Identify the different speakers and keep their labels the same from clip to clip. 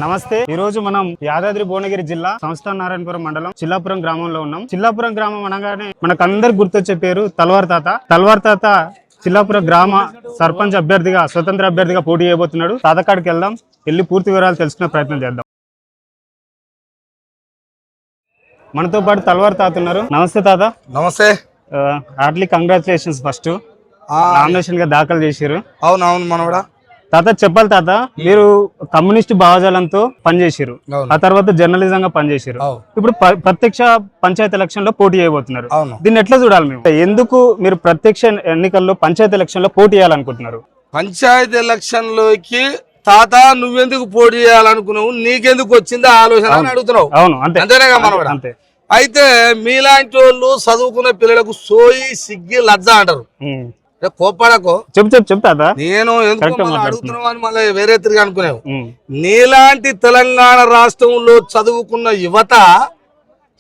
Speaker 1: నమస్తే ఈ రోజు మనం యాదాద్రి భువనగిరి జిల్లా సంస్థాన నారాయణపురం మండలం చిల్లాపురం గ్రామంలో ఉన్నాం. చిల్లాపురం గ్రామం అనగానే మనకు అందరికి గుర్తొచ్చే పేరు తల్వార్ తాత. తల్వార్ తాత చిల్లాపురం గ్రామ సర్పంచ్ అభ్యర్థిగా స్వతంత్ర అభ్యర్థిగా పోటీ చేయబోతున్నాడు. తాత కాడికి వెళ్దాం, వెళ్ళి పూర్తి వివరాలు తెలుసుకునే ప్రయత్నం చేద్దాం. మనతో పాటు తల్వార్ తాత ఉన్నారు. నమస్తే తాత.
Speaker 2: నమస్తే.
Speaker 1: Hartley congratulations. ఫస్ట్ నామినేషన్ గా దాఖలు చేశారు.
Speaker 2: అవునవును మనవడా.
Speaker 1: తాత చెప్పాలి తాత, మీరు కమ్యూనిస్ట్ భావజాలంతో పనిచేసారు, ఆ తర్వాత జర్నలిజం గా పనిచేసారు, ఇప్పుడు ప్రత్యక్ష పంచాయతీ ఎలక్షన్ లో పోటీ చేయబోతున్నారు. దీన్ని ఎట్లా చూడాలి మేము? ఎందుకు మీరు ప్రత్యక్ష ఎన్నికల్లో పంచాయతీ ఎలక్షన్ లో పోటీ చేయాలనుకుంటున్నారు?
Speaker 2: పంచాయతీ ఎలక్షన్ లోకి తాత నువ్వెందుకు పోటీ చేయాలనుకున్నావు, నీకెందుకు వచ్చింది ఆలోచన అని అడుగుతున్నావు.
Speaker 1: అవును, అంతేనేగా మనవడా.
Speaker 2: అంతే. అయితే మీలాంటి వాళ్ళు చదువుకున్న పిల్లలకు సోయి సిగ్గి లజ్జ అంటారు. కోపాడకో
Speaker 1: చెప్తా
Speaker 2: నేను ఎందుకు అడుగుతున్నావు అని మళ్ళీ వేరే తిరిగి అనుకునేవు. నీలాంటి తెలంగాణ రాష్ట్రంలో చదువుకున్న యువత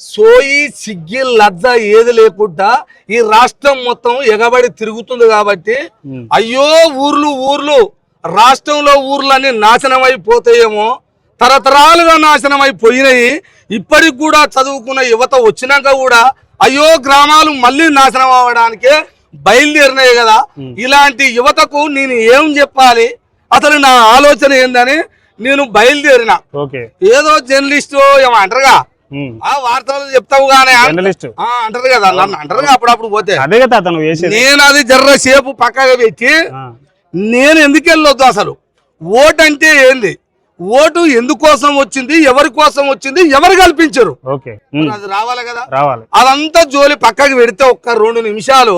Speaker 2: సోయి సిగ్గి లజ్జ ఏది లేకుండా ఈ రాష్ట్రం మొత్తం ఎగబడి తిరుగుతుంది. కాబట్టి అయ్యో ఊర్లు రాష్ట్రంలో ఊర్లన్నీ నాశనం అయిపోతాయేమో, తరతరాలుగా నాశనం అయిపోయినాయి. ఇప్పటికి కూడా చదువుకున్న యువత వచ్చినాక కూడా అయ్యో గ్రామాలు మళ్ళీ నాశనం అవ్వడానికే బయలుదేరినాయి కదా. ఇలాంటి యువతకు నేను ఏం చెప్పాలి, అసలు నా ఆలోచన ఏందని నేను బయలుదేరిన. ఏదో జర్నలిస్టు ఏమో అంటారుగా, ఆ వార్తలు చెప్తావు గానే అంటారు కదా, నన్ను అంటారుగా అప్పుడప్పుడు పోతే. నేను అది జర్ర సేపు పక్కగా పెట్టి నేను ఎందుకు వెళ్ళొద్దు, అసలు ఓటు అంటే ఏంది, ఓటు ఎందుకోసం వచ్చింది, ఎవరి కోసం వచ్చింది, ఎవరు కల్పించరు, అది రావాలి కదా. అదంతా జోలి పక్కకి పెడితే ఒక్క 2 నిమిషాలు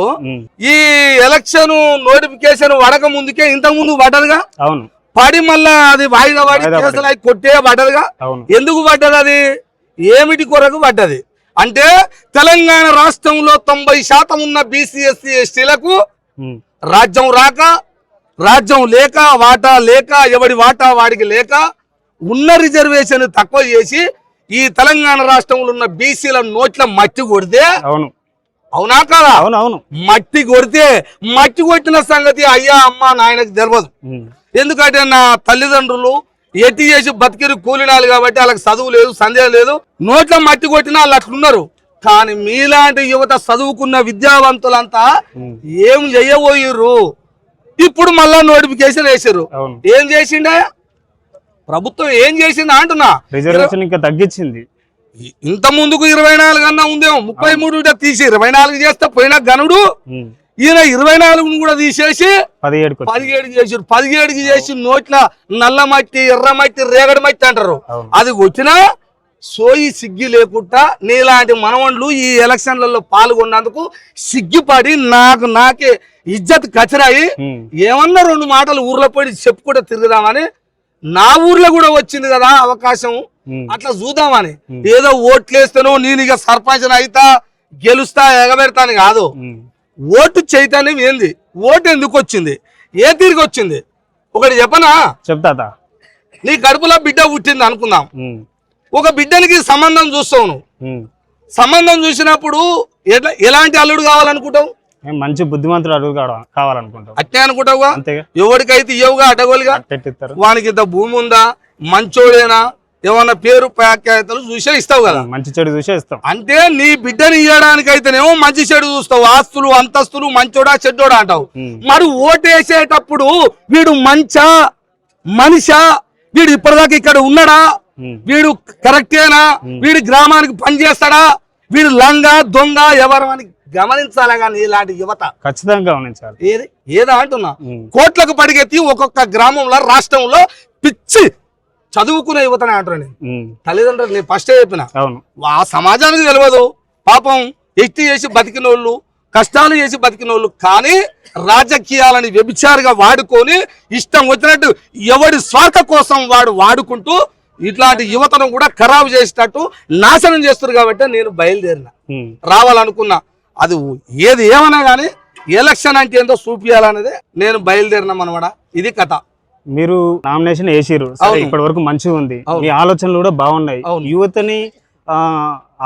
Speaker 2: ఈ ఎలక్షన్ నోటిఫికేషన్ వడక ముందుకే ఇంతకు ముందు పడ్డదుగా, పడి మళ్ళా అది వాయిదా పడి కేసులు అవి కొట్టే పడ్డదుగా. ఎందుకు పడ్డది, అది ఏమిటి కొరకు పడ్డది అంటే తెలంగాణ రాష్ట్రంలో 90% ఉన్న బీసీ ఎస్సీ ఎస్టీలకు రాజ్యం రాక, రాజ్యం లేక, వాటా లేక, ఎవడి వాటా వాడికి లేక, ఉన్న రిజర్వేషన్ తక్కువ చేసి ఈ తెలంగాణ రాష్ట్రంలో ఉన్న బీసీల నోట్ల మట్టి కొడితే, అవునా కదా, మట్టి కొట్టిన సంగతి అయ్యా అమ్మ నాయనకి తెలియదు. ఎందుకంటే నా తల్లిదండ్రులు ఎట్టి చేసి బతికిరు కూలినాలు కాబట్టి వాళ్ళకి చదువు లేదు, సందేహం లేదు. నోట్ల మట్టి కొట్టిన వాళ్ళు అట్లున్నారు. కానీ మీలాంటి యువత చదువుకున్న విద్యావంతులంతా ఏం చెయ్యబోయిర్రు, ఇప్పుడు మళ్ళా నోటిఫికేషన్ వేసారు. ఏం చేసిండే ప్రభుత్వం, ఏం చేసింది అంటున్నా,
Speaker 1: రిజర్వేషన్ ఇంకా తగ్గించింది.
Speaker 2: ఇంత ముందుకు 24 అన్నా ఉందేమో, 33 తీసి 24 చేస్తే పోయిన గనుడు ఈయన 24 కూడా తీసేసి 17 చేసారు. 17 చేసి నోట్ల నల్ల మట్టి, ఎర్ర మట్టి, రేగడి మట్టి అంటారు. అది వచ్చినా సోయి సిగ్గి లేకుండా నీలాంటి మనవన్లు ఈ ఎలక్షన్లలో పాల్గొన్నందుకు సిగ్గిపడి నాకే ఇజ్జత్ కచరాయి ఏమన్నా 2 మాటలు ఊర్లో పోయి చెప్పుకుంటే తిరుగుదామని, నా ఊర్లో కూడా వచ్చింది కదా అవకాశం, అట్లా చూద్దామని. ఏదో ఓట్లేస్తాను నేను ఇక సర్పంచ్ అయితా గెలుస్తా ఎగబెడతాను కాదు. ఓటు చైతన్యం ఏంది, ఓటు ఎందుకు వచ్చింది, ఏ తిరిగి వచ్చింది ఒకటి చెప్పనా?
Speaker 1: చెప్తా.
Speaker 2: నీ కడుపులో బిడ్డ పుట్టింది అనుకుందాం, ఒక బిడ్డనికి సంబంధం చూస్తావు నువ్వు. సంబంధం చూసినప్పుడు ఎలాంటి అల్లుడు కావాలనుకుంటావు?
Speaker 1: మంచి బుద్ధిమంతుడు అడుగు కావాలనుకుంటావు.
Speaker 2: అట్టే అనుకుంటావుగా. ఎవరికైతే ఇవ్వగా అడ్డగోలుగా, వానికి ఇంత భూమి ఉందా, మంచోడేనా, ఏమన్నా పేరు ప్యాఖ్యాతలు చూసే ఇస్తావు కదా,
Speaker 1: మంచి చెడు చూసే ఇస్తావు.
Speaker 2: అంటే నీ బిడ్డని ఇవ్వడానికి అయితేనేమో మంచి చెడు చూస్తావు, ఆస్తులు అంతస్తులు, మంచోడా చెడ్డోడా అంటావు. మరి ఓటేసేటప్పుడు వీడు మంచా మనిషా, వీడు ఇప్పటిదాకా ఇక్కడ ఉన్నాడా, వీడు కరెక్టేనా, వీడి గ్రామానికి పనిచేస్తాడా, వీడు లంగా దొంగ ఎవరు అని గమనించాలి. కానీ ఇలాంటి యువత
Speaker 1: ఖచ్చితంగా గమనించాలి.
Speaker 2: ఏదో అంటున్నా, కోట్లకు పడిగెత్తి ఒక్కొక్క గ్రామంలో రాష్ట్రంలో పిచ్చి చదువుకునే యువతనే అంటారు. తల్లిదండ్రులు నేను ఫస్ట్ చెప్పిన, ఆ సమాజానికి తెలియదు పాపం, ఎట్టి చేసి బతికిన వాళ్ళు, కష్టాలు చేసి బతికిన వాళ్ళు, కానీ రాజకీయాలని వ్యభిచారిగా వాడుకొని ఇష్టం వచ్చినట్టు ఎవడి స్వార్థ కోసం వాడుకుంటూ ఇట్లాంటి యువతను కూడా ఖరాబు చేసేటట్టు నాశనం చేస్తారు. కాబట్టి నేను బయలుదేరిన, రావాలనుకున్నా. అది ఏది ఏమన్నా కానీ ఎలక్షన్ అంటే ఏందో చూపించాలనేది నేను బయలుదేరిన మనవడ. ఇది కథ.
Speaker 1: మీరు నామినేషన్ వేసిరు, ఇప్పటి వరకు మంచిగా ఉంది, మీ ఆలోచనలు కూడా బాగున్నాయి, యువతని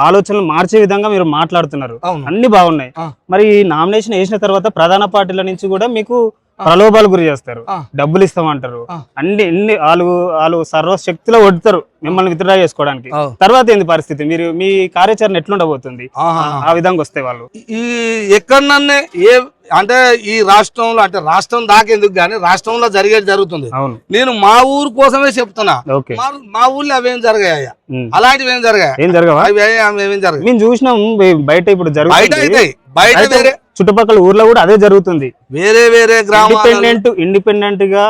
Speaker 1: ఆలోచనలు మార్చే విధంగా మీరు మాట్లాడుతున్నారు, అన్ని బాగున్నాయి. మరి నామినేషన్ వేసిన తర్వాత ప్రధాన పార్టీల నుంచి కూడా మీకు ప్రలోభాలు గురి చేస్తారు, డబ్బులు ఇస్తామంటారు, అన్ని వాళ్ళు సర్వశక్తిలో వడ్డుతారు మిమ్మల్ని విత్డ్రా చేసుకోవడానికి. తర్వాత ఏంది పరిస్థితి? మీరు మీ కార్యాచరణ ఎట్లుండబోతుంది ఆ విధంగా వస్తే వాళ్ళు?
Speaker 2: ఈ ఎక్కడన్నా అంటే ఈ రాష్ట్రంలో, అంటే రాష్ట్రం దాకా ఎందుకు గానీ రాష్ట్రంలో జరిగేది జరుగుతుంది. నేను మా ఊరు కోసమే చెప్తున్నా. మా ఊర్లో అవేం జరగాయా, అలాంటివి ఏం జరగాయి? ఏం జరగవా? ఏమేం జరగదు.
Speaker 1: మేము చూసినాం బయట ఇప్పుడు
Speaker 2: జరుగుతుంది, బయట వేరే
Speaker 1: చుట్టుపక్కల ఊర్లో కూడా అదే జరుగుతుంది.
Speaker 2: వేరే వేరే
Speaker 1: ఇండిపెండెంట్ గా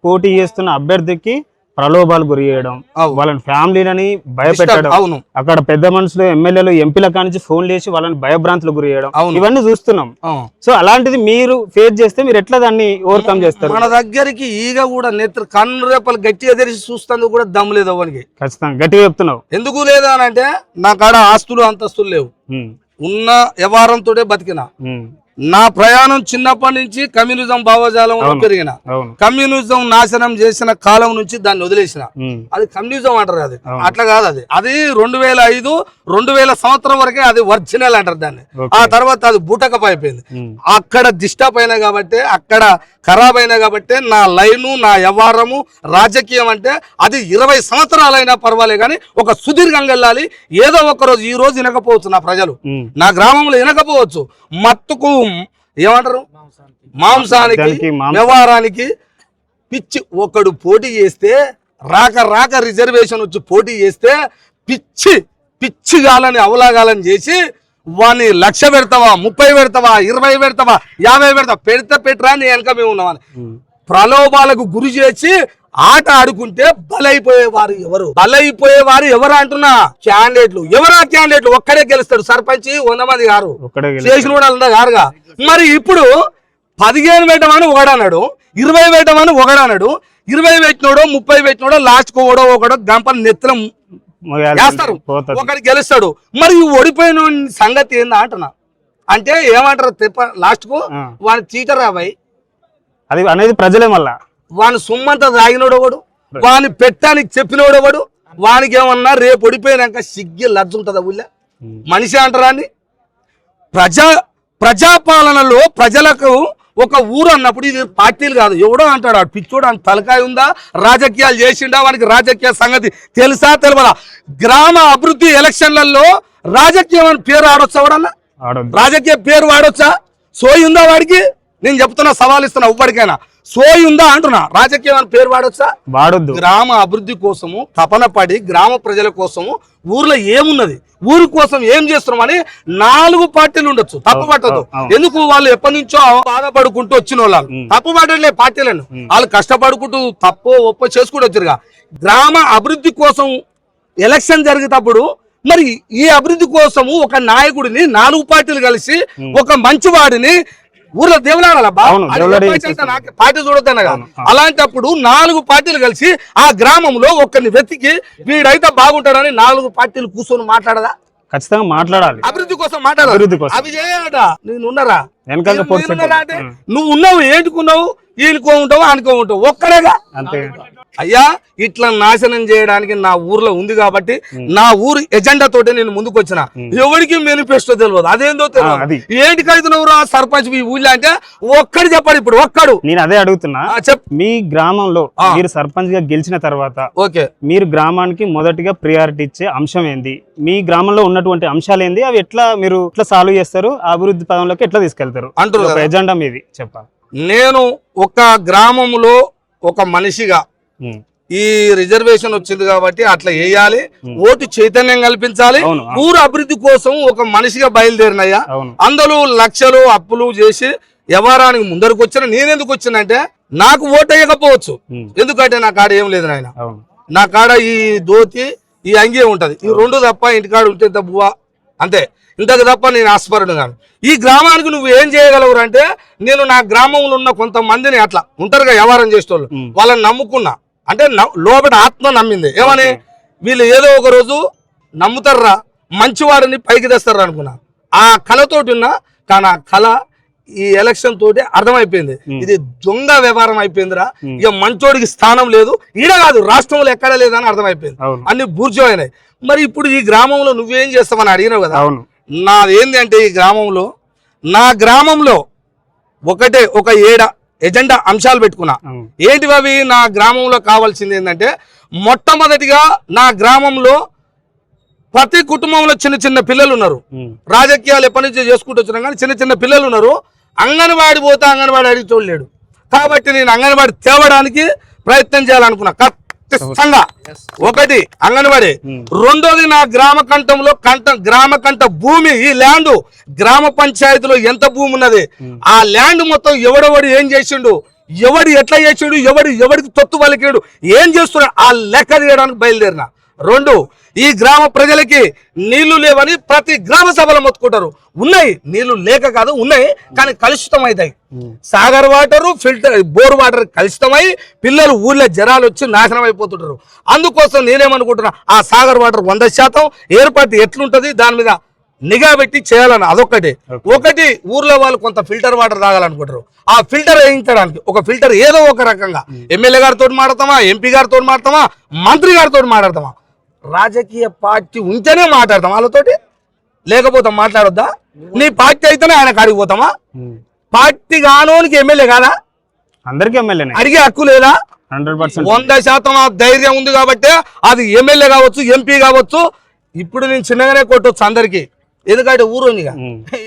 Speaker 1: పోటీ చేస్తున్న అభ్యర్థికి ప్రలోభాలు గురి చేయడం, వాళ్ళని ఫ్యామిలీలని భయపెట్టడం, అక్కడ పెద్ద మనుషులు ఎమ్మెల్యేలు ఎంపీల కానించి ఫోన్ చేసి వాళ్ళని భయభ్రాంతులు గురి చేయడం, ఇవన్నీ చూస్తున్నాం. సో అలాంటిది మీరు ఫేస్ చేస్తే మీరు ఎట్లా దాన్ని ఓవర్కమ్ చేస్తారు?
Speaker 2: మన దగ్గరికి ఈగ కూడా నెత్తి కన్ను రేపలు గట్టిగా తెరిచి చూస్తాను కూడా దమ్ము లేదు అవనికి.
Speaker 1: ఖచ్చితంగా గట్టిగా చెప్తున్నావు.
Speaker 2: ఎందుకు లేదా అని అంటే నా కాడ ఆస్తులు అంతస్తులు లేవు, ఉన్న వ్యవహారంతో బతికినా. నా ప్రయాణం చిన్నప్పటి నుంచి కమ్యూనిజం భావజాలంలో పెరిగిన, కమ్యూనిజం నాశనం చేసిన కాలం నుంచి దాన్ని వదిలేసిన. అది కమ్యూనిజం అంటారు, అది అట్లా కాదు. అది 2005 2000 సంవత్సరం వరకే అది ఒరిజినల్ అంటారు దాన్ని. ఆ తర్వాత అది బూటకప్ అయిపోయింది. అక్కడ డిస్టర్బ్ అయినా కాబట్టి, అక్కడ ఖరాబ్ అయినా కాబట్టి నా లైను, నా వ్యవహారము, రాజకీయం అంటే అది 20 సంవత్సరాలైనా పర్వాలే కానీ ఒక సుదీర్ఘంగా వెళ్ళాలి. ఏదో ఒక రోజు, ఈ రోజు వినకపోవచ్చు నా ప్రజలు, నా గ్రామంలో వినకపోవచ్చు, మత్తుకు ఏమంటారు మాంసానికి వ్యవహారానికి పిచ్చి ఒకడు పోటీ చేస్తే, రాక రిజర్వేషన్ వచ్చి పోటీ చేస్తే పిచ్చి గాలని అవలాగాలని చేసి వాడిని 1,00,000 పెడతావా, 30 పెడతావా, 20 పెడతావా, 50 పెడతావా, పెట్టరా నీ వెనక మేము ఉన్నామని ప్రలోభాలకు గురి చేసి ఆట ఆడుకుంటే బలైపోయేవారు ఎవరు అంటున్నా? క్యాండిడేట్లు. ఎవరా క్యాండిడేట్లు? ఒక్కడే గెలుస్తాడు. సర్పంచ్ 100 మంది గారు చేసిన కూడా గారుగా. మరి ఇప్పుడు 15 పెట్టమని ఒకడన్నాడు, 20 పెట్టమని ఒకడన్నాడు, 20 పెట్టినోడో 30 పెట్టినోడో లాస్ట్ ఒకడో గంపలు నెత్తలం వేస్తారు, ఒకటి గెలుస్తాడు. మరి ఓడిపోయిన సంగతి ఏందా అంటున్నా? అంటే ఏమంటారు లాస్ట్ కు వాని చీటరా బాయ్
Speaker 1: అది అనేది ప్రజలే. మళ్ళా
Speaker 2: వాని సుమ్మంతా తాగినోడోడు, వాని పెట్టానికి చెప్పినోడోడు, వానికి ఏమన్నా రేపు ఓడిపోయినాక సిగ్గి లజ్జుంటుందా? ఊళ్ళో మనిషి అంటారా అని? ప్రజాపాలనలో ప్రజలకు ఒక ఊరు అన్నప్పుడు ఇది పార్టీలు కాదు. ఎవడో అంటాడు ఆ పిచ్చోడు, అంత తలకాయ ఉందా, రాజకీయాలు చేసిండా, వానికి రాజకీయ సంగతి తెలుసా తెలియదా? గ్రామ అభివృద్ధి ఎలక్షన్లలో రాజకీయం అని పేరు ఆడొచ్చా? ఎవడన్నా రాజకీయ పేరు వాడొచ్చా? సోయి ఉందా వాడికి? నేను చెప్తున్నా, సవాల్ ఇస్తున్నా, ఎవ్వడికైనా సోయి ఉందా అంటున్నా. రాజకీయం అని పేరు వాడొచ్చా? వాడొద్దు. గ్రామ అభివృద్ధి కోసము తపన పడి, గ్రామ ప్రజల కోసము, ఊర్లో ఏమున్నది, ఊరి కోసం ఏం చేస్తున్నామని 4 పార్టీలు ఉండొచ్చు, తప్పు పట్టదు. ఎందుకు? వాళ్ళు ఎప్పటి నుంచో బాధపడుకుంటూ వచ్చిన వాళ్ళు తప్పు పట్టలే పార్టీలను. వాళ్ళు కష్టపడుకుంటూ తప్పు ఒప్ప చేసుకుంటూ వచ్చారుగా. గ్రామ అభివృద్ధి కోసం ఎలక్షన్ జరిగేటప్పుడు మరి ఈ అభివృద్ధి కోసము ఒక నాయకుడిని 4 పార్టీలు కలిసి ఒక మంచివాడిని ఊర్లో దేవులాడాల పార్టీ చూడొద్దనగా. అలాంటప్పుడు 4 పార్టీలు కలిసి ఆ గ్రామంలో ఒకరిని వెతికి వీడైతే బాగుంటాడని 4 పార్టీలు కూర్చొని మాట్లాడదా?
Speaker 1: ఖచ్చితంగా మాట్లాడాలి.
Speaker 2: అభివృద్ధి కోసం మాట్లాడాలి. అవి చేయాలట. నేనున్నారా? అంటే నువ్వు ఉన్నావు, ఏంటుకున్నావు, ఈయనకో ఉంటావు, ఆనుకో ఉంటావు, ఒక్కడేగా. అయ్యా ఇట్లా నాశనం చేయడానికి నా ఊర్లో ఉంది కాబట్టి నా ఊరు ఎజెండా తోటి నేను ముందుకు వచ్చిన. ఎవరికి మేనిఫెస్టో తెలియదు, అదేందో తెలియదు. ఏంటికైతే నువ్వు సర్పంచ్ మీ ఊళ్ళో అంటే ఒక్కడు చెప్పాడు. ఇప్పుడు ఒక్కడు.
Speaker 1: నేను అదే అడుగుతున్నా, మీ గ్రామంలో మీరు సర్పంచ్ గా గెలిచిన తర్వాత మీరు గ్రామానికి మొదటిగా ప్రియారిటీ ఇచ్చే అంశం ఏంది? మీ గ్రామంలో ఉన్నటువంటి అంశాలు ఏంది? అవి ఎట్లా మీరు ఎట్లా సాల్వ్ చేస్తారు? అభివృద్ధి పదంలోకి ఎట్లా తీసుకెళ్తారు? అంటారు ఎజెండా మీది చెప్పాలి.
Speaker 2: నేను ఒక గ్రామంలో ఒక మనిషిగా ఈ రిజర్వేషన్ వచ్చింది కాబట్టి అట్లా వేయాలి, ఓటు చైతన్యం కల్పించాలి, ఊరు అభివృద్ధి కోసం ఒక మనిషిగా బయలుదేరినయ్యా. అందులో లక్షలు అప్పులు చేసి వ్యవహారానికి ముందరకు వచ్చిన. నేనెందుకు వచ్చినంటే నాకు ఓటు వేయకపోవచ్చు, ఎందుకంటే నా కాడ ఏం లేదు నాయన. నా కాడ ఈ ధోతి ఈ అంగే ఉంటది, ఈ 2 తప్ప ఇంటికాడ ఉంటే తప్పువా అంతే, ఇంతకు తప్ప నేను ఆస్పరుడు కాను. ఈ గ్రామానికి నువ్వు ఏం చేయగలవు అంటే, నేను నా గ్రామంలో ఉన్న కొంతమందిని అట్లా ఉంటారుగా వ్యవహారం చేసేటోళ్ళు, వాళ్ళని నమ్ముకున్నా. అంటే లోపల ఆత్మ నమ్మింది. ఏమని? వీళ్ళు ఏదో ఒక రోజు నమ్ముతారా, మంచివాడిని పైకి తెస్తారా అనుకున్నా. ఆ కళతోటి ఉన్నా. కానీ ఆ కళ ఈ ఎలక్షన్ తోటి అర్థమైపోయింది, ఇది దొంగ వ్యవహారం అయిపోయిందిరా. ఇక మంచోడికి స్థానం లేదు, ఈడ కాదు రాష్ట్రంలో ఎక్కడ లేదని అర్థమైపోయింది. అన్ని బూర్జమైనాయి. మరి ఇప్పుడు ఈ గ్రామంలో నువ్వేం చేస్తావని అడిగినావు కదా. నాదేంది అంటే, ఈ గ్రామంలో నా గ్రామంలో ఒక ఎజెండా అంశాలు పెట్టుకున్నా. ఏంటివి అవి? నా గ్రామంలో కావాల్సింది ఏంటంటే, మొట్టమొదటిగా నా గ్రామంలో ప్రతి కుటుంబంలో చిన్న చిన్న పిల్లలు ఉన్నారు. రాజకీయాలు ఎప్పటి నుంచో చేసుకుంటూ వచ్చినా కానీ చిన్న చిన్న పిల్లలు ఉన్నారు. అంగన్వాడి పోతే అంగన్వాడి అడిగి చూడలేడు. కాబట్టి నేను అంగన్వాడి తేవడానికి ప్రయత్నం చేయాలనుకున్నా ఖచ్చితంగా. ఒకటి అంగన్వాడి, రెండోది నా గ్రామ కంఠంలో గ్రామ కంఠ భూమి, ఈ ల్యాండ్ గ్రామ పంచాయతీలో ఎంత భూమి ఉన్నది, ఆ ల్యాండ్ మొత్తం ఎవడెవడు ఏం చేసిండు, ఎవడు ఎట్లా చేసిండు, ఎవడికి తొత్తు పలికాడు, ఏం చేస్తున్నాడు, ఆ లెక్క తీయడానికి బయలుదేరిన. రెండు, ఈ గ్రామ ప్రజలకి నీళ్లు లేవని ప్రతి గ్రామ సభలో మొత్తుకుంటారు. ఉన్నాయి, నీళ్లు లేక కాదు, ఉన్నాయి, కానీ కలుషితం అవుతాయి. Sagar water, filter, bore water కలుషితమై పిల్లలు ఊర్లో జరాలు వచ్చి నాశనం అయిపోతుంటారు. అందుకోసం నేనేమనుకుంటున్నా, ఆ సాగర్ వాటర్ 100% ఏర్పాటు ఎట్లుంటది దాని మీద నిఘా పెట్టి చేయాలని. అదొక్కటి. ఒకటి, ఊర్లో వాళ్ళు కొంత ఫిల్టర్ వాటర్ తాగాలనుకుంటారు. ఆ ఫిల్టర్ వేయించడానికి ఒక ఫిల్టర్ ఏదో ఒక రకంగా ఎమ్మెల్యే గారితో మాట్లాడతామా, ఎంపీ గారితో మాట్లాడతామా, మంత్రి గారితో మాట్లాడతామా, రాజకీయ పార్టీ ఉంటేనే మాట్లాడతాం వాళ్ళతోటి, లేకపోతే మాట్లాడొద్దా? నీ పార్టీ అయితేనే ఆయన కాడికి పోతామా? పార్టీ కానోనికి ఎమ్మెల్యే కాదా?
Speaker 1: అందరికీ ఎమ్మెల్యే
Speaker 2: అడిగే హక్కు లేదా?
Speaker 1: 100%
Speaker 2: 100% ఆ ధైర్యం ఉంది కాబట్టి అది ఎమ్మెల్యే కావచ్చు, ఎంపీ కావచ్చు. ఇప్పుడు నేను చిన్నగానే కొట్టవచ్చు అందరికి, ఎందుకంటే ఊరు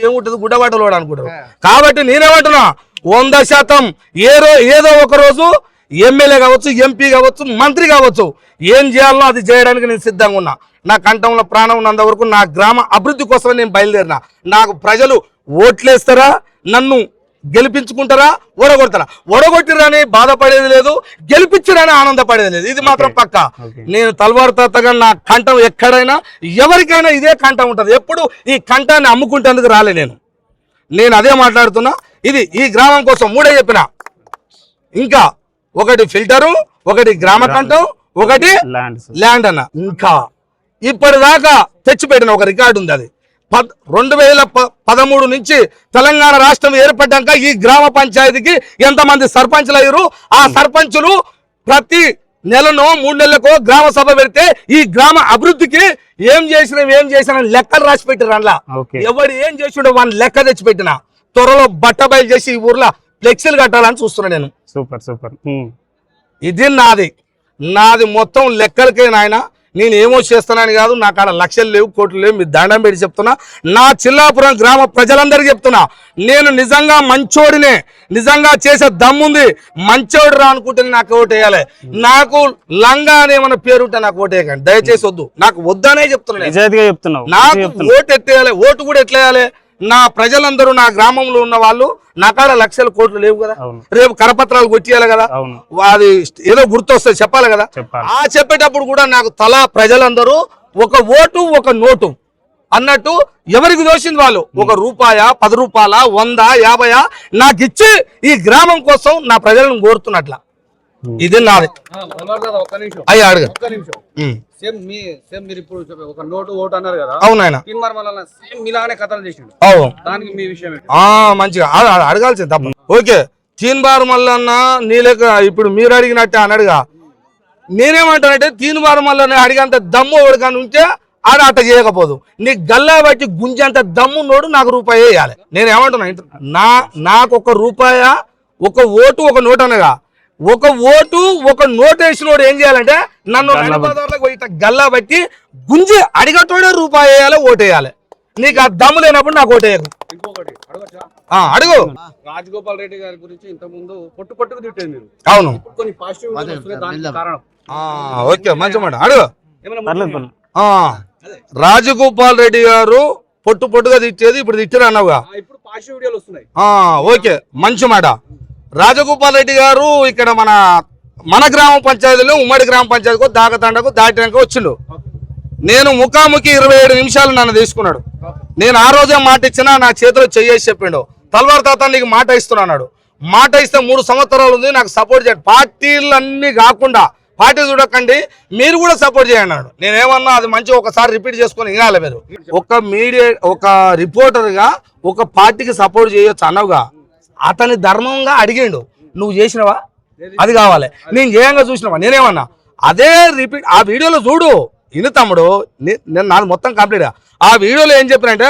Speaker 2: ఏముంటుంది, గుడ్డబాటలో అనుకుంటారు. కాబట్టి నేనేమంటున్నా, 100% ఏదో ఒక రోజు ఎమ్మెల్యే కావచ్చు, ఎంపీ కావచ్చు, మంత్రి కావచ్చు, ఏం చేయాలో అది చేయడానికి నేను సిద్ధంగా ఉన్నా. నా కంఠంలో ప్రాణం ఉన్నంత వరకు నా గ్రామ అభివృద్ధి కోసం నేను బయలుదేరినా. నాకు ప్రజలు ఓట్లేస్తారా, నన్ను గెలిపించుకుంటారా, ఓడగొడతారా? ఓడగొట్టిరని బాధపడేది లేదు, గెలిపించరని ఆనందపడేది లేదు. ఇది మాత్రం పక్క. నేను తల్వార్ తాతగా నా కంఠం ఎక్కడైనా ఎవరికైనా ఇదే కంఠం ఉంటుంది. ఎప్పుడు ఈ కంఠాన్ని అమ్ముకుంటేందుకు రాలే నేను అదే మాట్లాడుతున్నా. ఇది ఈ గ్రామం కోసం మూడే చెప్పిన. ఇంకా ఒకటి ఫిల్టరు, ఒకటి గ్రామ కంఠం, ఒకటి ల్యాండ్ అన్న. ఇంకా ఇప్పటిదాకా తెచ్చిపెట్టిన ఒక రికార్డు ఉంది. అది 2013 నుంచి తెలంగాణ రాష్ట్రం ఏర్పడ్డాక ఈ గ్రామ పంచాయతీకి ఎంతమంది సర్పంచులు అయ్యారు, ఆ సర్పంచులు ప్రతి నెలనో 3 నెలలకో గ్రామ సభ పెడితే ఈ గ్రామ అభివృద్ధికి ఏం చేసిన లెక్కలు రాసి పెట్టారు. అందులో ఎవడు ఏం చేసిండో వాడిని లెక్క తెచ్చిపెట్టిన. త్వరలో బట్ట బయలు చేసి ఈ ఊర్లో ఫ్లెక్సీలు కట్టాలని చూస్తున్నా నేను.
Speaker 1: సూపర్.
Speaker 2: ఇది నాది మొత్తం లెక్కలకే నాయన. నేను ఏమో చేస్తున్నాను కాదు, నాకు ఆడ లక్షలు లేవు, కోట్లు లేవు. మీరు దండం పెట్టి చెప్తున్నా. నా చిల్లాపురం గ్రామ ప్రజలందరికీ చెప్తున్నా, నేను నిజంగా మంచోడినే, నిజంగా చేసే దమ్ముంది. మంచోడు రా అనుకుంటే నాకు ఓటు వేయాలి. నాకు లంగా అనేమన్నా పేరుంటే నాకు ఓటు వేయకండి దయచేసి, వద్దు. నాకు వద్దనే చెప్తున్నా. నాకు ఓటు ఎట్టేయాలి, ఓటు కూడా ఎట్లా వేయాలి? నా ప్రజలందరూ, నా గ్రామంలో ఉన్న వాళ్ళు, నా కాడ లక్షల కోట్లు లేవు కదా, రేపు కరపత్రాలు కొట్టియాలి కదా, అది ఏదో గుర్తొస్తుంది చెప్పాలి కదా. ఆ చెప్పేటప్పుడు కూడా నాకు ప్రజలందరూ ఒక ఓటు ఒక నోటు అన్నట్టు ఎవరికి దోషింది వాళ్ళు, ₹1, ₹10, ₹100, ₹50 నాకు ఇచ్చి ఈ గ్రామం కోసం నా ప్రజలను కోరుతున్నట్ల. ఇది నాది. అయ్యా అడగ. అవునాయన మంచిగా అడగాల్సింది తప్ప. ఓకే, తీన్బార్ మల్లన్న నీలేక ఇప్పుడు మీరు అడిగినట్టే అన్నాడుగా. నేనేమంటానంటే తీన్బార్ మల్లన్న అడిగేంత దమ్ము ఎవరికని ఉంటే ఆడ అట్ట చేయకపోదు. నీ గల్లా బట్టి గుంజంత దమ్ము నోడు నాకు రూపాయి వేయాలి. నేనేమంటున్నా, నాకు ₹1, ఒక ఓటు ఒక నోటు అనగా, ఒక ఓటు ఒక నోటు వేసినోడు ఏం చేయాలంటే నన్ను గల్లా బట్టి గుంజి అడిగటోడే రూపాయి వేయాలి, ఓటు వేయాలి. నీకు ఆ దమ్ము లేనప్పుడు నాకు ఓటు వేయకు. అడుగు.
Speaker 3: రాజగోపాల్ రెడ్డి గారి గురించి ఇంత ముందు పొట్టుకు తిట్టారు మీరు.
Speaker 2: అవును.
Speaker 3: కొన్ని పాజిటివ్ కారణం.
Speaker 2: ఓకే, మంచి మాట. అడుగు. రాజగోపాల్ రెడ్డి గారు పొట్టుగా తిట్టేది ఇప్పుడు తిట్టారు అన్నావుగా.
Speaker 3: ఇప్పుడు పాజిటివ్ వీడియోలు వస్తున్నాయి.
Speaker 2: ఓకే, మంచి మాట. రాజగోపాల్ రెడ్డి గారు ఇక్కడ మన గ్రామ పంచాయతీలో, ఉమ్మడి గ్రామ పంచాయతీకు దాకతండకు దాటినాక వచ్చిండు. నేను ముఖాముఖి 27 నిమిషాలు నన్ను తీసుకున్నాడు. నేను ఆ రోజే మాట ఇచ్చినా, నా చేతిలో చెయ్యేసి చెప్పిండు, తల్వార్ తాత నీకు మాట ఇస్తున్నాడు. మాట ఇస్తే 3 సంవత్సరాలు ఉంది, నాకు సపోర్ట్ చేయండి. పార్టీలన్నీ కాకుండా పార్టీ చూడకండి, మీరు కూడా సపోర్ట్ చేయండి అన్నాడు. నేనేమన్నా అది మంచి ఒకసారి రిపీట్ చేసుకొని వినాలి. మీరు ఒక రిపోర్టర్గా ఒక పార్టీకి సపోర్ట్ చేయొచ్చు అన్నవుగా. అతని ధర్మంగా అడిగిండు, నువ్వు చేసినవా, అది కావాలి, నేను చేయంగా చూసినవా. నేనేమన్నా అదే రిపీట్. ఆ వీడియోలో చూడు, ఇను తమ్ముడు, నేను నాది మొత్తం కంప్లీట్. ఆ వీడియోలో ఏం చెప్పినంటే,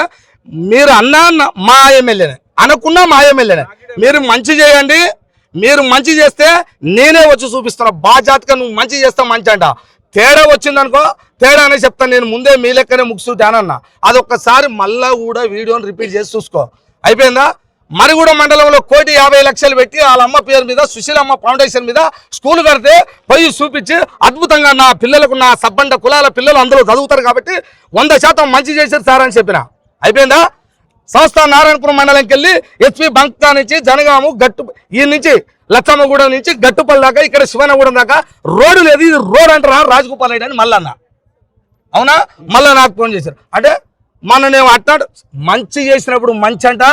Speaker 2: మీరు అన్నా మా ఎమ్మెల్యేనే, అనకున్నా మా ఎమ్మెల్యేనే, మీరు మంచి చేయండి, మీరు మంచి చేస్తే నేనే వచ్చి చూపిస్తున్నా, బాజాత్గా నువ్వు మంచి చేస్తా మంచి అంట. తేడా వచ్చిందనుకో తేడా అనే చెప్తాను, నేను ముందే మీ లెక్కనే ముగిస్తుంటానన్నా. అదొక్కసారి మళ్ళా కూడా వీడియోని రిపీట్ చేసి చూసుకో. అయిపోయిందా? మరిగూడ మండలంలో 1,50,00,000 పెట్టి వాళ్ళ అమ్మ పేరు మీద సుశీలమ్మ ఫౌండేషన్ మీద స్కూల్ కడితే పోయి చూపించి అద్భుతంగా నా పిల్లలకు, నా సబ్బండ కులాల పిల్లలు అందులో చదువుతారు కాబట్టి 100% మంచి చేశారు సార్ అని చెప్పిన. అయిపోయిందా? సంస్థ నారాయణపురం మండలంకి వెళ్ళి హెచ్పి బంకా నుంచి జనగాము గట్టు ఈ నుంచి లచ్చమ్మగూడెం నుంచి గట్టుపల్లి దాకా ఇక్కడ శివనగూడెం దాకా రోడ్డు లేదు. ఇది రోడ్ అంటారా రాజగోపాల్ రెడ్డి అని మళ్ళీ అన్న. అవునా? మళ్ళీ నాకు ఫోన్ చేశారు. అంటే మన నేను అట్టాడు మంచి చేసినప్పుడు మంచి అంట.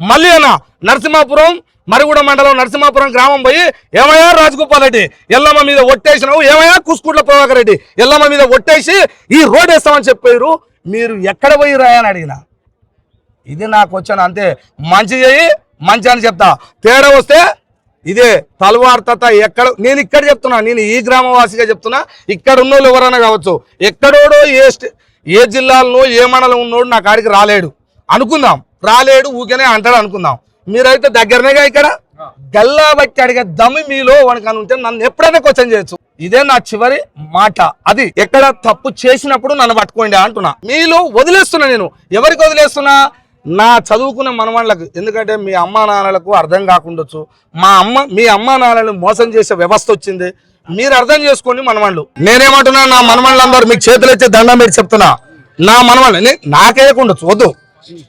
Speaker 2: మళ్ళీ అన్న నరసింహాపురం మరిగూడ మండలం నరసింహాపురం గ్రామం పోయి ఏమయ్యా రాజగోపాల్ రెడ్డి ఎల్లమ్మ మీద ఒట్టేసినావు, ఏమయ్యా కుస్కుట్ల ప్రభాకర్ రెడ్డి ఎల్లమ్మ మీద ఒట్టేసి ఈ రోడ్ వేస్తామని చెప్పారు, మీరు ఎక్కడ పోయి రాయని అడిగిన. ఇది నాకు వచ్చాను అంతే. మంచి చేయి మంచి అని చెప్తా, తేడా వస్తే ఇదే తలవార్తత. ఎక్కడ నేను ఇక్కడ చెప్తున్నా, నేను ఈ గ్రామవాసిగా చెప్తున్నా. ఇక్కడ ఉన్నోళ్ళు ఎవరైనా కావచ్చు, ఎక్కడోడో ఏ జిల్లాలో ఏ మండలం ఉన్నోడు నా కాడికి రాలేడు అనుకుందాం, రాలేడు ఊరికనే అంటాడు అనుకుందాం. మీరైతే దగ్గరనేగా ఇక్కడ గల్లా బట్టి అడిగే దమ్ము మీలో వనకని ఉంటే నన్ను ఎప్పుడైనా క్వశ్చన్ చేయొచ్చు. ఇదే నా చివరి మాట. అది ఎక్కడ తప్పు చేసినప్పుడు నన్ను పట్టుకోండి అంటున్నా. మీలో వదిలేస్తున్నా. నేను ఎవరికి వదిలేస్తున్నా? నా చదువుకున్న మనవాళ్ళకు. ఎందుకంటే మీ అమ్మా నాన్నలకు అర్థం కాకుండొచ్చు, మీ అమ్మా నాన్నలను మోసం చేసే వ్యవస్థ వచ్చింది. మీరు అర్థం చేసుకోండి మనవాళ్ళు. నేనేమంటున్నా, నా మనవాళ్ళందరూ మీకు చేతులు ఎత్తి దండం పెట్టి చెప్తున్నా, నా మనవాళ్ళు నాకేయకుండొచ్చు, వద్దు.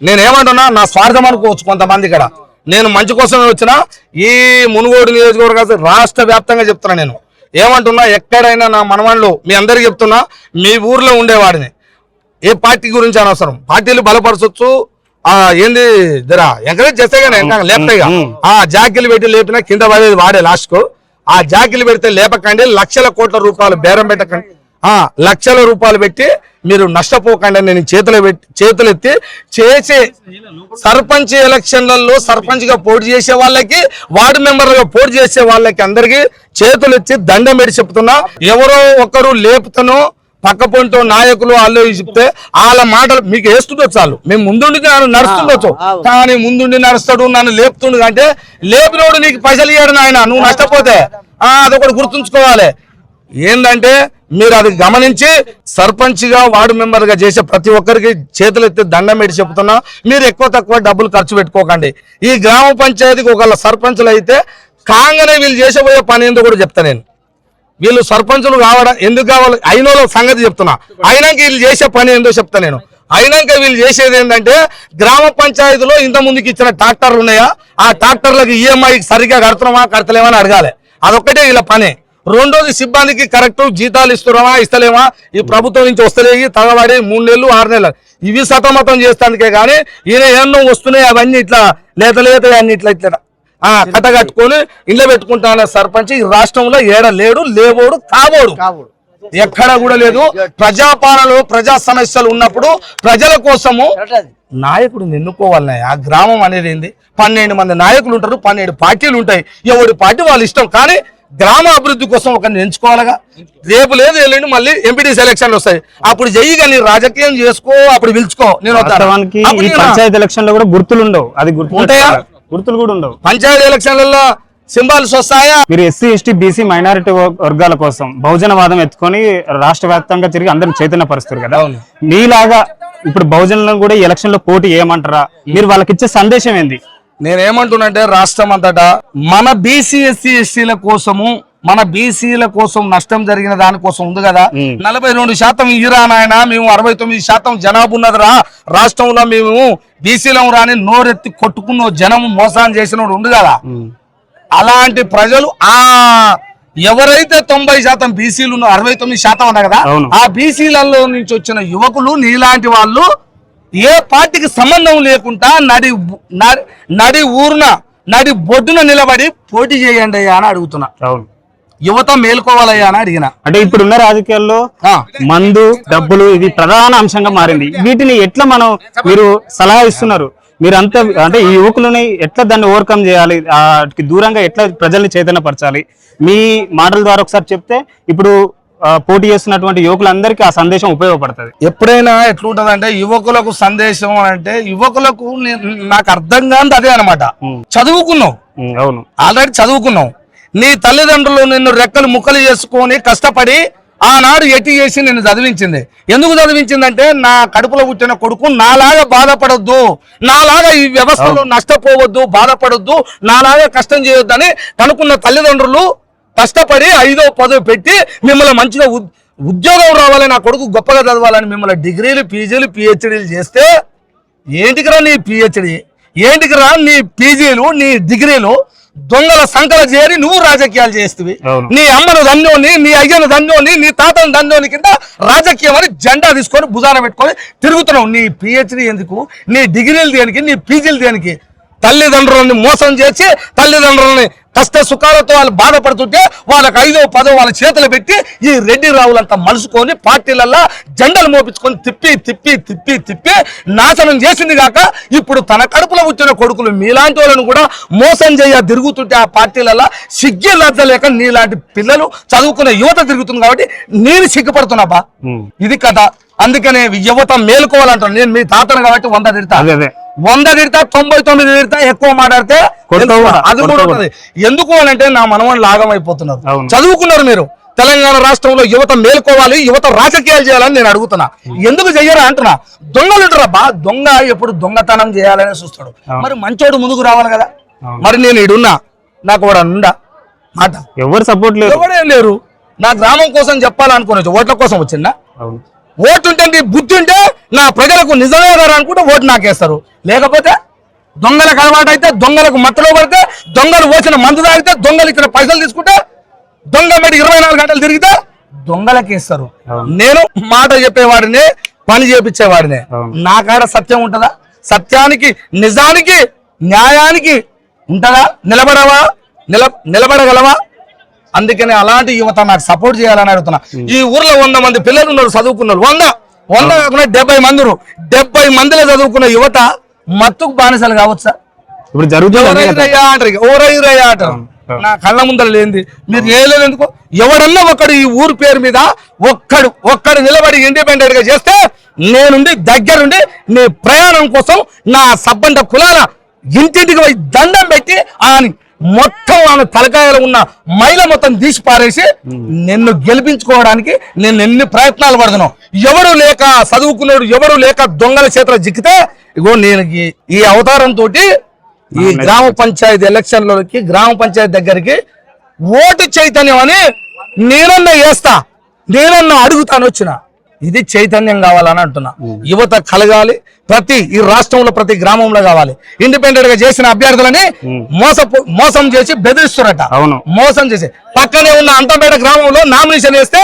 Speaker 2: నేనేమంటున్నా, నా స్వార్థం అనుకోవచ్చు కొంతమంది. ఇక్కడ నేను మంచి కోసమే వచ్చినా. ఈ మునుగోడు నియోజకవర్గం రాష్ట్ర వ్యాప్తంగా చెప్తున్నా. నేను ఏమంటున్నా, ఎక్కడైనా నా మనవాళ్ళు మీ అందరికీ చెప్తున్నా, మీ ఊర్లో ఉండేవాడిని. ఏ పార్టీ గురించి అనవసరం, పార్టీలు బలపరచొచ్చు, ఏంది జరా ఎంకరేజ్ చేస్తే కానీ లేపుతాయిగా. జాకీలు పెట్టి లేపినా కింద పడేది వాడే లాస్ట్కు. ఆ జాకీలు పెడితే లేపకండి, లక్షల కోట్ల రూపాయలు బేరం పెట్టకండి, లక్షల రూపాయలు పెట్టి మీరు నష్టపోకండి. నేను చేతులెత్తి చేసే సర్పంచ్ ఎలక్షన్లలో సర్పంచ్ గా పోటీ చేసే వాళ్ళకి, వార్డు మెంబర్గా పోటీ చేసే వాళ్ళకి అందరికీ చేతులెత్తి దండం పెట్టి చెప్తున్నా. ఎవరో ఒకరు లేపుతానో పక్క పొంటో నాయకులు వాళ్ళు చెప్తే వాళ్ళ మాటలు మీకు వేస్తుండొచ్చు. వాళ్ళు మేము ముందుండి నడుస్తుండొచ్చు, కానీ ముందుండి నడుస్తాడు నన్ను లేపుతుండు అంటే లేపినోడు నీకు పైసలు ఇయ్యాడు నాయన, నువ్వు నష్టపోతే. అదొకటి గుర్తుంచుకోవాలి. ఏంటంటే మీరు అది గమనించి సర్పంచ్గా వార్డు మెంబర్గా చేసే ప్రతి ఒక్కరికి చేతులెత్తి దండం పెట్టి చెప్తున్నా. మీరు ఎక్కువ తక్కువ డబ్బులు ఖర్చు పెట్టుకోకండి. ఈ గ్రామ పంచాయతీకి ఒకళ్ళ సర్పంచులు అయితే కాగానే వీళ్ళు చేసేపోయే పని ఏందో కూడా చెప్తా. నేను వీళ్ళు సర్పంచులు కావడం ఎందుకు కావాలి అయినోళ్ళ సంగతి చెప్తున్నా. అయినాక వీళ్ళు చేసే పని ఏందో చెప్తా. నేను అయినాక వీళ్ళు చేసేది ఏంటంటే, గ్రామ పంచాయతీలో ఇంత ముందుకు ఇచ్చిన ట్రాక్టర్లు ఉన్నాయా, ఆ ట్రాక్టర్లకు ఈఎంఐ సరిగ్గా కడుతున్నామా కడతలేమని అడగాలి. అదొక్కటే వీళ్ళ పని. రెండోది సిబ్బందికి కరెక్ట్ జీతాలు ఇస్తున్నామా ఇస్తలేమా, ఈ ప్రభుత్వం నుంచి వస్తలేయి తగబడి 3 నెలలు 6 నెలలు ఇవి సతమతం చేస్తానికే. కానీ ఈయన ఎన్నో వస్తున్నాయి అవన్నీ ఇట్లా లేత అన్ని ఇట్లా కట్టగట్టుకొని ఇంట్లో పెట్టుకుంటాన సర్పంచ్ ఈ రాష్ట్రంలో ఏడ లేడు, లేవోడు, కాబోడు ఎక్కడ కూడా లేదు. ప్రజాపాలనలో ప్రజా సమస్యలు ఉన్నప్పుడు ప్రజల కోసము నాయకుడిని ఎన్నుకోవాలన్నా. ఆ గ్రామం అనేది ఏంది, 12 మంది నాయకులు ఉంటారు, 12 పార్టీలు ఉంటాయి. ఎవరి పార్టీ వాళ్ళ ఇష్టం. కానీ గ్రామ అభివృద్ధి కోసం ఒకరిని ఎంచుకోవాలగా. రేపు లేదు ఎల్లుండి మళ్ళీ ఎంపీటీ సెలక్షన్లు వస్తాయి, అప్పుడు చెయ్యిగా నీ రాజకీయం చేసుకో, అప్పుడు పిలుచుకో. నేను
Speaker 1: పంచాయతీ ఎలక్షన్ లో కూడా గుర్తులు ఉండవు, అది ఉంటాయా? గుర్తులు కూడా ఉండవు.
Speaker 2: పంచాయతీ ఎలక్షన్లలో సింబాల్స్ వస్తాయా?
Speaker 1: మీరు ఎస్సీ ఎస్టీ బీసీ మైనారిటీ వర్గాల కోసం బహుజనవాదం ఎత్తుకొని రాష్ట్ర వ్యాప్తంగా తిరిగి అందరిని చైతన్యపరుస్తారు కదా. మీలాగా ఇప్పుడు బహుజనులను కూడా ఈ ఎలక్షన్ లో పోటీ ఏమంటారా? మీరు వాళ్ళకి ఇచ్చే సందేశం ఏంది?
Speaker 2: నేనేమంటున్నంటే, రాష్ట్రం అంతటా మన బీసీ ఎస్సీ ఎస్టీల కోసము, మన బీసీల కోసం నష్టం జరిగిన దానికోసం ఉంది కదా. 42% ఇరా నాయన, మేము 69% జనాభా ఉన్నదిరా రాష్ట్రంలో, మేము బీసీలం రాని నోరెత్తి కొట్టుకున్న జనం మోసాన్ని చేసిన ఉంది కదా. అలాంటి ప్రజలు ఎవరైతే 90% బీసీలు 69% ఉన్నా కదా, ఆ బీసీలలో నుంచి వచ్చిన యువకులు నీలాంటి వాళ్ళు ఏ పార్టీకి సంబంధం లేకుండా నడి ఊరున నడి బొడ్డున నిలబడి పోటీ చేయండి అయ్యా అని అడుగుతున్నా. యువత మేల్కోవాలయ్యా అని అడిగిన.
Speaker 1: అంటే ఇప్పుడున్న రాజకీయాల్లో మందు డబ్బులు ఇది ప్రధాన అంశంగా మారింది. వీటిని ఎట్లా మీరు సలహా ఇస్తున్నారు? మీరు అంటే ఈ యువకులని ఎట్లా దాన్ని ఓవర్కమ్ చేయాలి, దూరంగా ఎట్లా ప్రజల్ని చైతన్యపరచాలి? మీ మాటల ద్వారా ఒకసారి చెప్తే. ఇప్పుడు పోటీ చేస్తున్నటువంటి యువకులందరికీ ఆ సందేశం ఉపయోగపడుతుంది.
Speaker 2: ఎప్పుడైనా ఎట్లుంటది అంటే యువకులకు సందేశం అంటే యువకులకు నాకు అర్థం కాదు అదే అనమాట. చదువుకున్నావు,
Speaker 1: అవును,
Speaker 2: ఆల్రెడీ చదువుకున్నావు. నీ తల్లిదండ్రులు నిన్ను రెక్కలు ముక్కలు చేసుకొని కష్టపడి ఆనాడు ఎట్టి చేసి నిన్ను చదివించింది. ఎందుకు చదివించిందంటే నా కడుపులో పుట్టిన కొడుకు నాలాగా బాధపడొద్దు, నాలాగా ఈ వ్యవస్థలో నష్టపోవద్దు, బాధపడొద్దు, నాలాగా కష్టం చేయొద్దని కనుక్కున్న తల్లిదండ్రులు కష్టపడి 5వ 10వ పెట్టి మిమ్మల్ని మంచిగా ఉద్యోగం రావాలి, నా కొడుకు గొప్పగా చదవాలని మిమ్మల్ని డిగ్రీలు పీజీలు పిహెచ్డీలు చేస్తే ఏంటికిరా నీ పిహెచ్డి, ఏంటికిరా నీ పీజీలు నీ డిగ్రీలు? దొంగల సంకల చేరి నువ్వు రాజకీయాలు చేస్తువి. నీ అమ్మను దండోని, నీ అయ్యను దండోని, నీ తాతను దండోని కింద రాజకీయం అని జెండా తీసుకొని భుజాన పెట్టుకొని తిరుగుతున్నావు. నీ పిహెచ్డి ఎందుకు, నీ డిగ్రీలు దేనికి, నీ పీజీలు దేనికి? తల్లిదండ్రులని మోసం చేసి తల్లిదండ్రులని కష్ట సుఖాలతో వాళ్ళు బాధపడుతుంటే వాళ్ళకి 5వ 10వ వాళ్ళ చేతులు పెట్టి ఈ రెడ్డి రావులంతా మలుసుకొని పార్టీలల్లో జెండలు మోపించుకొని తిప్పి తిప్పి తిప్పి తిప్పి నాశనం చేసింది కాక ఇప్పుడు తన కడుపులో వచ్చిన కొడుకులు మీలాంటి వాళ్ళను కూడా మోసం తిరుగుతుంటే ఆ పార్టీలలో సిగ్గు లజ్జలేక నీలాంటి పిల్లలు చదువుకునే యువత తిరుగుతుంది కాబట్టి నేను సిగ్గుపడుతున్నాబా. ఇది కథ. అందుకనే యువత మేలుకోవాలంటాను. నేను మీ తాతను కాబట్టి 100 తిడతా, 100 తిడతా, 99 తిడతా. ఎక్కువ మాట్లాడితే అది కూడా ఉంటది. ఎందుకు అని అంటే నా మనవని లాగం అయిపోతున్నారు. చదువుకున్నారు మీరు. తెలంగాణ రాష్ట్రంలో యువత మేలుకోవాలి, యువత రాజకీయాలు చేయాలని నేను అడుగుతున్నా. ఎందుకు చెయ్యరా అంటున్నా. దొంగలు ఉంటారా బా, దొంగ ఎప్పుడు దొంగతనం చేయాలని చూస్తాడు. మరి మంచోడు ముందుకు రావాలి కదా. మరి నేను ఇడున్నా, నాకు కూడా ఉండా మాట,
Speaker 1: ఎవరు సపోర్ట్ లేదు,
Speaker 2: ఎవరేం లేరు. నా గ్రామం కోసం చెప్పాలనుకోవచ్చు, ఓట్ల కోసం వచ్చిందా? ఓటు ఉంటే నీ బుద్ధి ఉంటే నా ప్రజలకు నిజమే కదా అనుకుంటే ఓటు నాకేస్తారు. లేకపోతే దొంగలకు అలవాటు అయితే, దొంగలకు మత్తలో పడితే, దొంగలు పోసిన మందు తాగితే, దొంగలు ఇచ్చిన పైసలు తీసుకుంటే, దొంగ మీద 24 గంటలు తిరిగితే దొంగలకి ఇస్తారు. నేను మాట చెప్పేవాడిని, పని చేపించేవాడినే. నా కాడ సత్యం ఉంటుందా? సత్యానికి, నిజానికి, న్యాయానికి ఉంటుందా? నిలబడగలవా? అందుకని అలాంటి యువత నాకు సపోర్ట్ చేయాలని అడుగుతున్నా. ఈ ఊర్లో 100 మంది పిల్లలు ఉన్నారు, చదువుకున్నారు. 100 కాకుండా 70 మంది. 70 మందిలో చదువుకున్న యువత మత్తుకు బానిసలు కావచ్చా?
Speaker 1: ఇప్పుడు జరుగుతుందయ్యా
Speaker 2: అంటారు. నా కళ్ళ ముందర లేనిది మీరు చేయలేదు ఎందుకు? ఎవడన్నా ఒకడు ఈ ఊరు పేరు మీద ఒక్కడు నిలబడి ఇండిపెండెంట్ గా చేస్తే నేనుండి దగ్గరుండి నీ ప్రయాణం కోసం నా సబ్బండ కులాల ఇంటింటికి పోయి దండం పెట్టి మొత్తం ఆమె తలకాయలో ఉన్న మైల మొత్తం తీసి పారేసి నిన్ను గెలిపించుకోవడానికి నేను ఎన్ని ప్రయత్నాలు పడుతున్నావు. ఎవరు లేక చదువుకున్నాడు, ఎవరు లేక దొంగల చేతిలో జిక్కితే ఇగో నేను ఈ అవతారంతో ఈ గ్రామ పంచాయతీ ఎలక్షన్లకి, గ్రామ పంచాయతీ దగ్గరికి ఓటు చైతన్యం అని నేనన్నా వేస్తా, నేనన్నా అడుగుతాను వచ్చిన. ఇది చైతన్యం కావాలని అంటున్నా. యువత కలగాలి, ఈ రాష్ట్రంలో ప్రతి గ్రామంలో కావాలి. ఇండిపెండెంట్ గా చేసిన అభ్యర్థులని మోసం చేసి బెదిరిస్తున్నట. మోసం చేసి పక్కనే ఉన్న అంతంపేట గ్రామంలో నామినేషన్ వేస్తే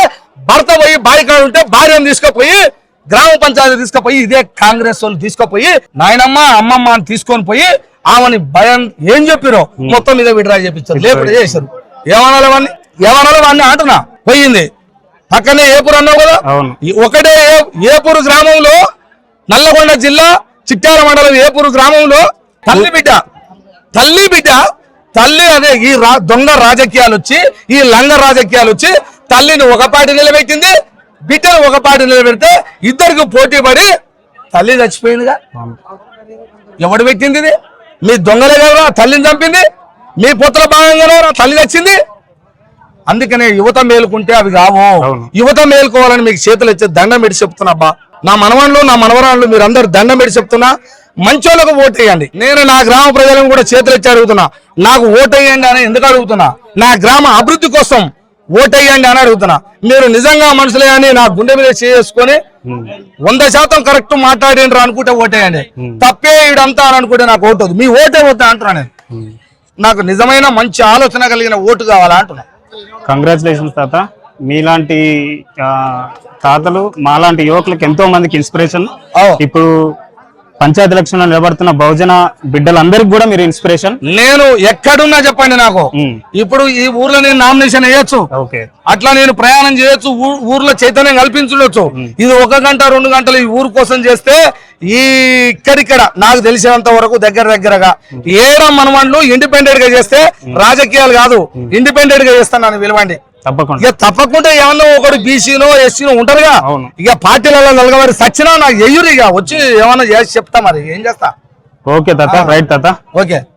Speaker 2: భర్త పోయి భార్య ఉంటే భార్యను తీసుకుపోయి గ్రామ పంచాయతీ తీసుకుపోయి ఇదే కాంగ్రెస్ వాళ్ళు తీసుకుపోయి నాయనమ్మ అమ్మమ్మ అని తీసుకొని పోయి ఆమెని భయం ఏం చెప్పిరో మొత్తం మీద విడ్రా చేపించారు, లేకుండా చేశారు. ఏమనాలి వాడిని అంటున్నా. పోయింది పక్కనే ఏపూరు అన్నావు కదా, ఒకటే ఏపూరు గ్రామంలో నల్లగొండ జిల్లా చిట్యాల మండలం ఏపూరు గ్రామంలో తల్లి బిడ్డ అదే ఈ దొంగ రాజకీయాలు వచ్చి, ఈ లంగ రాజకీయాలు వచ్చి తల్లిని ఒక పార్టీ నిలబెట్టింది, బిడ్డను ఒక పార్టీ నిలబెడితే ఇద్దరికి పోటీ పడి తల్లి చచ్చిపోయిందిగా. ఎవడు పెట్టింది ఇది? మీ దొంగలే కదా తల్లిని చంపింది, మీ పొత్తుల భాగంగానే తల్లి వచ్చింది. అందుకనే యువత మేలుకుంటే అవి కావు. యువత మేలుకోవాలని మీకు చేతులు ఇచ్చే దండం పెట్టి చెప్తున్నా. నా మనవన్లు నా మనవరాళ్ళు మీరు అందరు దండం పెట్టి చెప్తున్నా, మంచోళ్ళకు ఓటేయండి. నేను నా గ్రామ ప్రజలను కూడా చేతులు ఇచ్చి అడుగుతున్నా, నాకు ఓటేయండి అని ఎందుకు అడుగుతున్నా? నా గ్రామ అభివృద్ధి కోసం ఓటేయండి అని అడుగుతున్నా. మీరు నిజంగా మనుషులే అని నా గుండె మీద చేసుకొని 100% కరెక్ట్ మాట్లాడేంటారు అనుకుంటే ఓటేయండి. తప్పే ఇడంతా అని అనుకుంటే నాకు ఓటు మీ ఓటే వద్దా అంటున్నా. నేను నాకు నిజమైన మంచి ఆలోచన కలిగిన ఓటు కావాలా అంటున్నా.
Speaker 1: కంగ్రాచులేషన్స్ తాత. మీలాంటి తాతలు మాలాంటి యువకులకు ఎంతో మందికి ఇన్స్పిరేషన్. ఇప్పుడు పంచాయతీ ఎలక్షన్ లో నిలబడుతున్న బహుజన బిడ్డలందరికి కూడా మీరు ఇన్స్పిరేషన్.
Speaker 2: నేను ఎక్కడున్నా చెప్పండి నాకు. ఇప్పుడు ఈ ఊర్లో నేను నామినేషన్ వేయొచ్చు, అట్లా నేను ప్రయాణం చేయొచ్చు, ఊర్లో చైతన్యం కల్పించవచ్చు. ఇది 1 గంట 2 గంటలు ఈ ఊరు కోసం చేస్తే ఇక్కడిక్కడ నాకు తెలిసినంత వరకు దగ్గరగా 7 మనవాళ్ళు ఇండిపెండెంట్ గా చేస్తే రాజకీయాలు కాదు ఇండిపెండెంట్ గా చేస్తాను నన్ను పిలవండి.
Speaker 1: తప్పకుండా.
Speaker 2: ఇక తప్పకుండా ఏమన్నా ఒకడు బీసీనో ఎస్సీనో ఉంటారుగా,
Speaker 1: అవును.
Speaker 2: ఇక పార్టీలలో నలగవారి సచ్చినా నాకు ఎయ్యురు, ఇక వచ్చి ఏమన్నా చేసి చెప్తా, మరి ఏం చేస్తా.
Speaker 1: ఓకే తాత, రైట్ తాత.
Speaker 2: ఓకే.